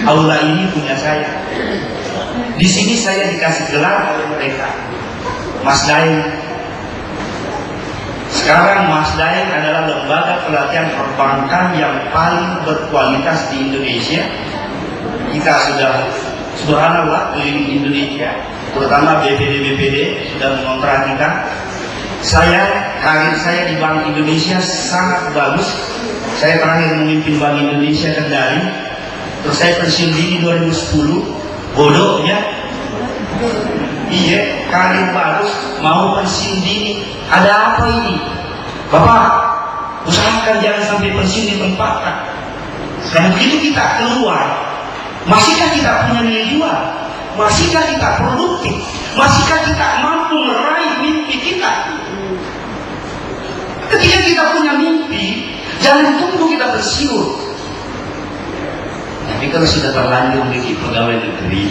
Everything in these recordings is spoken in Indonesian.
Aula ini punya saya. Di sini saya dikasih gelar oleh mereka, Mas Daeng. Sekarang Mas Daeng adalah lembaga pelatihan perbankan yang paling berkualitas di Indonesia. Kita sudah subhanallah keliling Indonesia, terutama BPD sudah mengontrak kita. Karir saya di Bank Indonesia sangat bagus. Saya terakhir memimpin Bank Indonesia Kendari, terus saya pensiun dini 2010. Bodohnya, iya, karir bagus, mau pensiun dini. Ada apa ini? Bapak, usahakan jangan sampai pensiun di tempat. Dan begitu kita keluar, masihkah kita punya nilai jual? Masihkah kita produktif? Masihkah kita mampu meraih mimpi kita? Ketika kita punya mimpi, jangan tunggu kita pensiun. Tapi kalau sudah terlanjur menjadi pegawai negeri,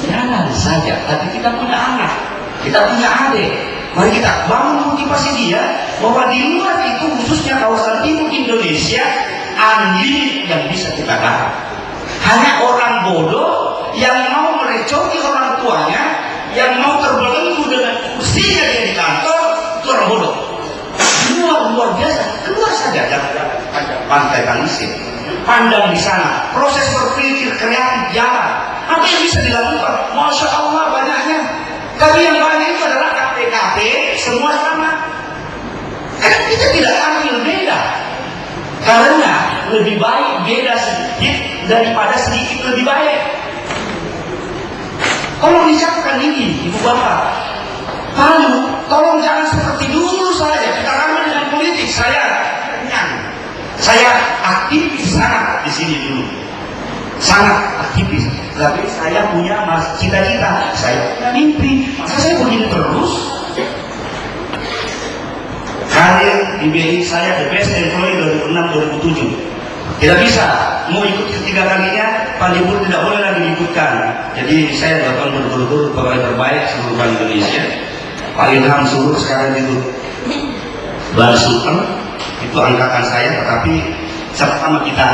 jangan saja. Tapi kita punya anak, kita punya adik. Mari kita bangun motivasi dia bahwa di luar itu, khususnya kawasan timur Indonesia, unlimited yang bisa kita dapat. Hanya orang bodoh yang mau merecoki orang tuanya, yang mau terbelenggu dengan kursinya dia di kantor, itu orang bodoh. Luar biasa, keluar saja jangan pantai Talisir. Pandang di sana, proses berpikir kreatif jalan. Apa yang bisa dilakukan? Masya Allah banyaknya. Tapi yang banyak itu adalah KPKP, semua sama. Karena kita tidak ambil beda. Karena lebih baik beda sedikit daripada sedikit lebih baik. Tolong dicapkan ini, Ibu Bapak. Lalu, tolong jangan seperti dulu saja. Kita ramai dengan politik. Saya aktivis sangat di sini dulu, sangat aktivis. Tapi saya punya cita-cita, saya punya mimpi. Masa saya begini terus? Karir di BI saya the best employee 2006-2007. Tidak bisa, mau ikut ketiga kalinya, Pak Libur tidak boleh lagi diikutkan. Jadi saya 2 tahun berturut-turut pegawai terbaik seluruh Bank Indonesia. Pak Ilham Suruh sekarang itu Bang Sultan. Itu angkatan saya, tetapi sama kita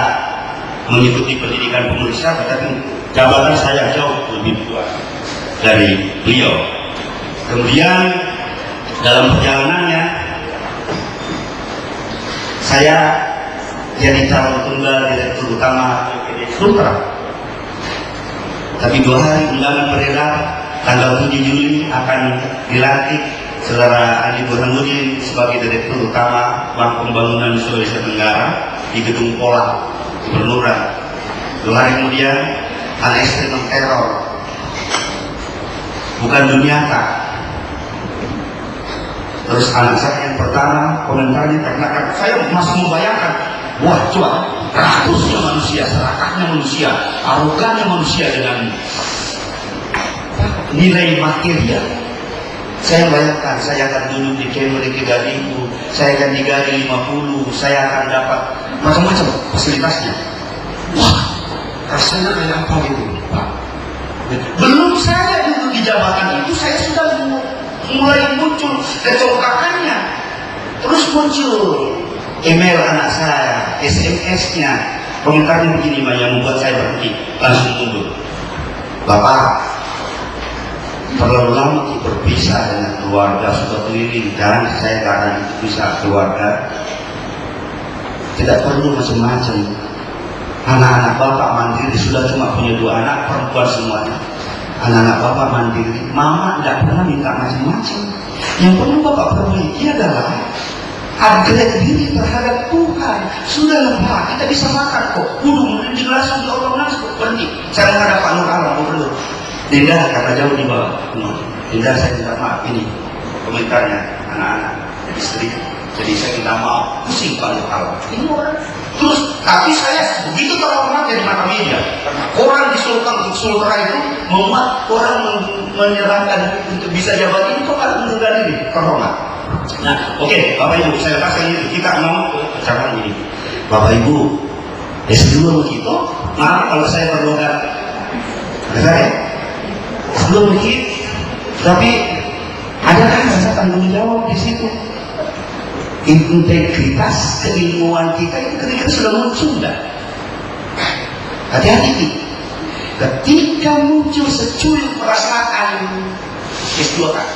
mengikuti pendidikan pemeriksa, tetapi jabatan saya jauh lebih tua dari beliau. Kemudian dalam perjalanannya saya jadi calon tunggal direktur utama BPD Sultra. Tapi 2 hari undangan beredar, tanggal 7 Juli akan dilantik Saudara Andi Burhanuddin sebagai Direktur Utama Bank Pembangunan Sulawesi Tenggara di Gedung Pola, Gubernuran. 2 hari kemudian, anak istri teror, bukan Duniata. Terus anak saya yang pertama komentarnya karena saya masih membayangkan, wah coba, rakusnya manusia, serakahnya manusia, arogannya manusia dengan nilai material. Saya bayangkan, saya akan duduk di Camry 3.000, saya akan digaji 50, saya akan dapat macam-macam fasilitasnya. Wah, rasanya kayak apa gitu, Pak? Belum saya duduk di jabatan itu, saya sudah mulai muncul kecongkakannya. Terus muncul email anak saya, SMS-nya, komentarnya begini, yang membuat saya berhenti, langsung mundur. Bapak, terlalu lama berpisah dengan keluarga, sudah keliling, dan saya kadang bisa keluarga. Tidak perlu macam-macam. Anak-anak bapak mandiri, sudah cuma punya 2 anak perempuan semuanya. Anak-anak bapak mandiri, mama tidak pernah minta macam-macam. Yang perlu bapak perbaiki adalah upgrade diri terhadap Tuhan. Sudahlah Pak, kita bisa makan kok. Wudhu langsung di Allah langsung berhenti. Saya menghadap Pak Nur Alam Gubernur. Dinda kata jauh di bawah. Dinda, saya minta maaf, ini komentarnya anak-anak istri. Jadi saya minta maaf, pusing Pak Nur Alam. Ini orang. Terus, tapi saya begitu terhormat di mata media. Karena orang di Sultra itu membuat orang menyerahkan untuk bisa jabat ini kok kan menunda diri, terhormat. Nah, oke, Bapak Ibu, saya kasih ini, kita mau ucapan ini. Bapak Ibu, S2 begitu, maaf kalau saya berlogat. Saya belum begitu, tapi ada kan rasa tanggung jawab di situ. Integritas keilmuan kita itu ketika sudah muncul, Hati-hati Ki. Ketika muncul secuil perasaan S2 kan,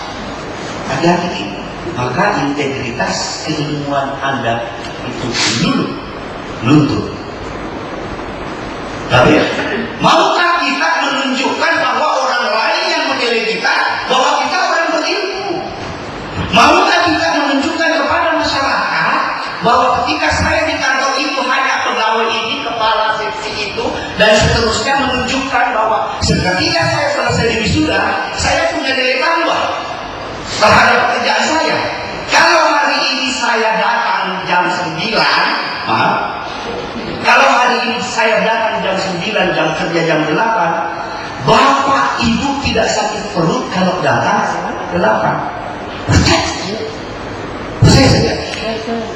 hati-hati Ki. Maka integritas keilmuan Anda itu luntur. Tapi maukah kita menunjukkan bahwa orang lain yang menilai kita bahwa kita orang berilmu? Maukah kita menunjukkan kepada masyarakat bahwa ketika saya di kantor itu hanya pegawai ini, kepala seksi itu, dan seterusnya, menunjukkan bahwa ketika saya selesai di wisuda, saya punya nilai tambah terhadap pekerjaan saya. Kalau hari ini saya datang jam 9, kalau hari ini saya datang jam 9, jam kerja jam 8, Bapak Ibu tidak sakit perut kalau datang 8. Percaya saja.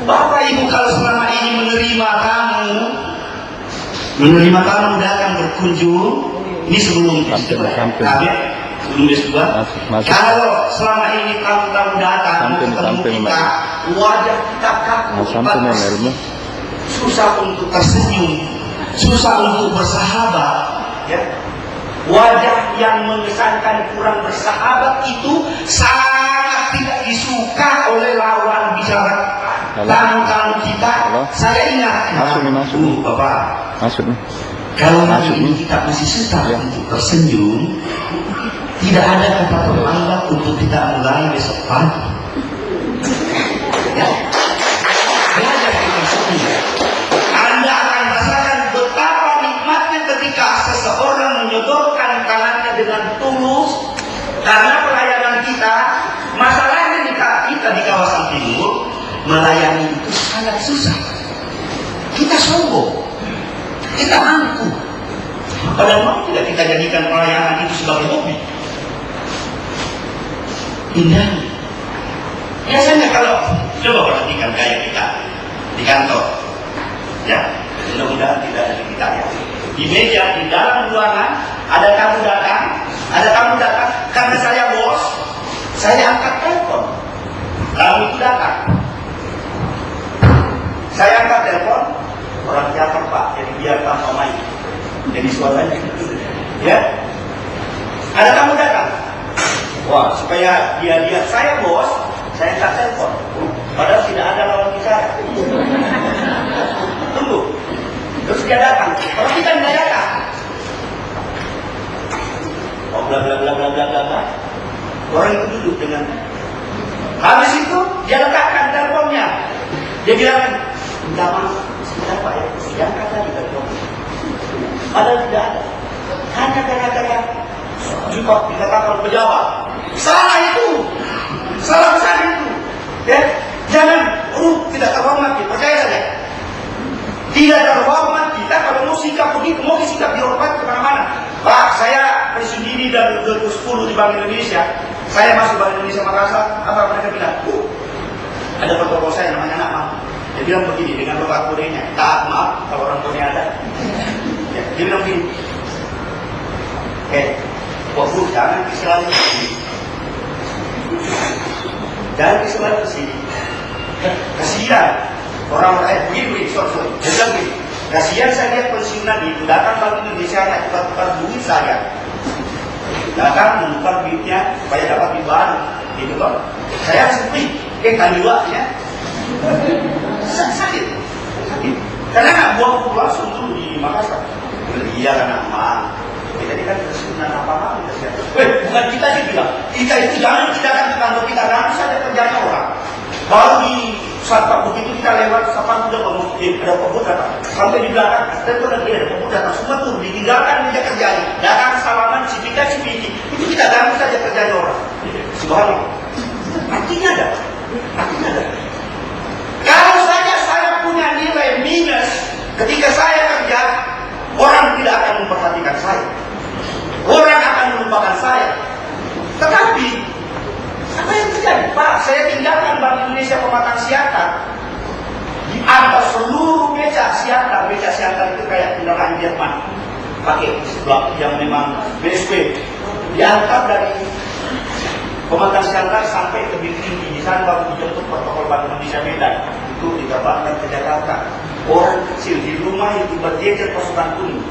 Bapak Ibu kalau selama ini menerima kamu datang berkunjung, ini sebelum S2, kalau selama ini kamu datang ketemu kita, wajah kita kaku, susah untuk tersenyum, susah untuk bersahabat, ya. Wajah yang mengesankan kurang bersahabat itu sangat tidak disuka oleh lawan bicara tamu-tamu kita. Saya ingat, Bapak, kalau hari ini kita masih susah untuk tersenyum, tidak ada kata terlambat untuk kita mulai besok pagi. Ya. Belajar kita semua. Anda akan rasakan betapa nikmatnya ketika seseorang menyodorkan tangannya dengan tulus karena pelayanan kita. Masalahnya kita di kawasan timur melayani itu sangat susah. Kita sombong, kita angkuh. Padahal tidak kita jadikan pelayanan itu sebagai hobi. Indah. Biasanya kalau coba perhatikan gaya kita di kantor, ya, mudah-mudahan tidak ada di kita ya. Di meja, di dalam ruangan, ada tamu datang, karena saya bos, saya angkat telepon. Tamu itu datang, saya angkat telepon, orang teater Pak, jadi biar tanpa main, jadi suaranya, ya. Ada tamu datang. Wah, supaya dia lihat saya bos, saya angkat telepon. Padahal tidak ada lawan bicara. Tunggu. Terus dia datang. Kalau kita tidak datang, oh bla bla bla bla bla bla. Orang itu duduk dengan. Habis itu dia letakkan teleponnya. Dia bilang, minta maaf, sebentar Pak ya, saya angkat tadi telepon. Padahal tidak ada. Hanya gara-gara juga dikatakan pejabat. Salah itu, salah besar itu. Ya, jangan, tidak terhormat, percaya saja. Tidak terhormat kita kalau mau sikap begitu, mau sikap dihormat kemana-mana. Pak, saya bersendiri dari 2010 di Bank Indonesia. Saya masuk Bank Indonesia Makassar. Apa mereka bilang? Ada protokol saya namanya Nakma. Dia bilang begini dengan bapak Koreanya. Tak maaf kalau orang Korea ada. Ya, dia bilang begini. Wah Bu, jangan selalu ke sini. Jangan selalu ke sini. Kasihan orang-orang begini, sorry. Dia bilang begini. Kasihan saya lihat pensiunan itu datang Bank Indonesia hanya tukar-tukar duit saya. Datang menukar duitnya supaya dapat duit baru. Gitu kan? Saya harus beli. Kaliwaknya sakit. Karena nggak buang langsung dulu di Makassar. Iya kan aman. Kita ini kan kesulitan apa-apa. Bukan kita sih bilang. Kita itu jangan kita akan ke kantor kita. Nanti saja kerjanya orang. Baru di saat begitu kita lewat, sapan sudah ada pebut datang. Sampai di belakang, tentu lagi ada pebut datang. Semua tuh ditinggalkan meja kerjanya. Datang salaman, cipika. Itu kita ganggu saja kerjanya orang. Subhanallah. Artinya ada. Kalau saja saya punya nilai minus ketika saya kerja, orang tidak akan memperhatikan saya. Orang akan melupakan saya. Tetapi apa yang terjadi? Pak, saya tinggalkan Bank Indonesia Pematang Siantar. Di atas seluruh meja siantar itu kayak kendaraan Jerman. Pakai blok yang memang BSP. Diangkat dari Pematang Siantar sampai ke Tinggi. Di sana baru dijemput protokol Bank Indonesia Medan. Itu diterbangkan ke Jakarta. Orang kecil di rumah itu berjejer pasukan kuning.